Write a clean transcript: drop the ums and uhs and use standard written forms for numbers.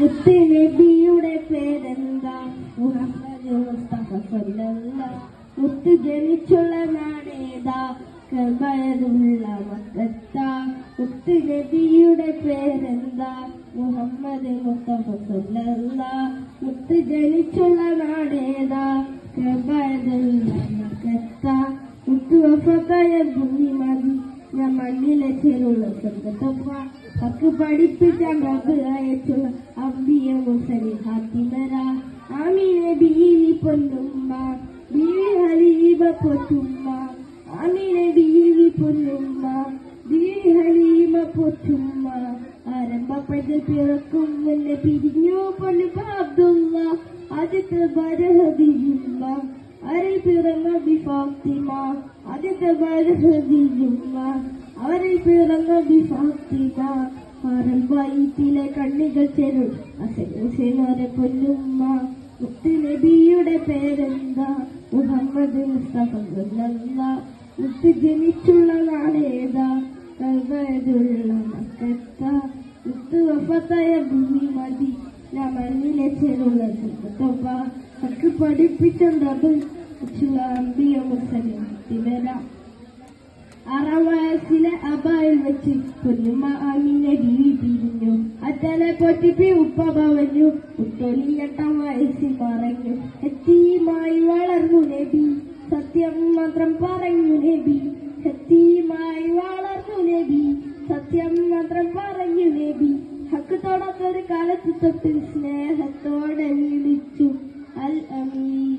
മുത്ത് നബിയുടെ പേരെന്താ? മുഹമ്മദ് മുസ്തഫ സല്ലല്ലാഹ്. മുത്ത് ജനിച്ചുള്ള നാടേതാ? കഅബയുള്ള മക്കത്ത. മുത്ത് നബിയുടെ പേരെന്താ? മുഹമ്മദ് മുസ്തഫ സല്ലല്ലാഹ്. മുത്ത് ജനിച്ചുള്ള നാടേതാ? കഅബയുള്ള മക്കത്ത. മുത്ത് വഫാത്തായ ഭൂമി മതി, ഞാൻ മണ്ണിലെ ചെറുള്ള സ്വർഗത്തൊപ്പ. ഹക്ക് പഠിപ്പിച്ച റബ്ബ് അയച്ചുള്ള അമ്പിയ മുർസലിൻ ഹാത്തിമര. ആമീന ബീവി പൊന്നുമ്മ, ബീവി ഹലീമ പൊറ്റുമ്മ. ആമീന ബീവി പൊന്നുമ്മ, ബീവി ഹലീമ പൊറ്റുമ്മ. ആരംഭപ്പത് പിറക്കും മുന്നെ പിരിഞ്ഞു പൊന്നു അബ്ദുള്ള. ആദ്യത്തെ ബരഹദിയുമ്മ, അവരിൽ പിറന്ന ഫാത്തിമ. ആദ്യത്തെ ബരഹദിയുമ്മ, അവരിൽ പിറന്ന ഫാത്തിമ. വയറ്റിലെ കണ്ണികൾ ചെറു അസേനോരെ പൊന്നുമ്മ. മുത്ത് നബിയുടെ പേരെന്താ? മുഹമ്മദ് മുസ്തഫ സല്ലല്ലാഹ്. മുത്ത് ജനിച്ചുള്ള നാടേതാ? കഅബയുള്ള മക്കത്ത. മുത്ത് വഫാത്തായ ഭൂമി മതി, ഞാൻ മണ്ണിലെ ചെറുള്ള സ്വർഗത്തൊപ്പ. ഹക്ക് പഠിപ്പിച്ച റബ്ബ് അമ്പിയ മുർസലിൻ ഹാത്തിമര. 6 വയസ്സിലെ അബായിൽ വെച്ച് പൊന്നുമ്മ ആമീന ബീവി പിരിഞ്ഞു. അച്ഛനെ പൊട്ടിപ്പി ഉപ്പ പറഞ്ഞു. കുട്ടോലി 8 വയസ്സിൽ പറഞ്ഞു. എത്തീമായി വളർന്നു നബി, സത്യം മാത്രം പറഞ്ഞു നബി. എത്തീമായി വളർന്നു നബി, സത്യം മാത്രം പറഞ്ഞു നബി. ഹക്ക് തൊടാത്തൊരു കാലത്ത് തൊട്ട് സ്നേഹത്തോടെ വിളിച്ചു അൽ അമീൻ.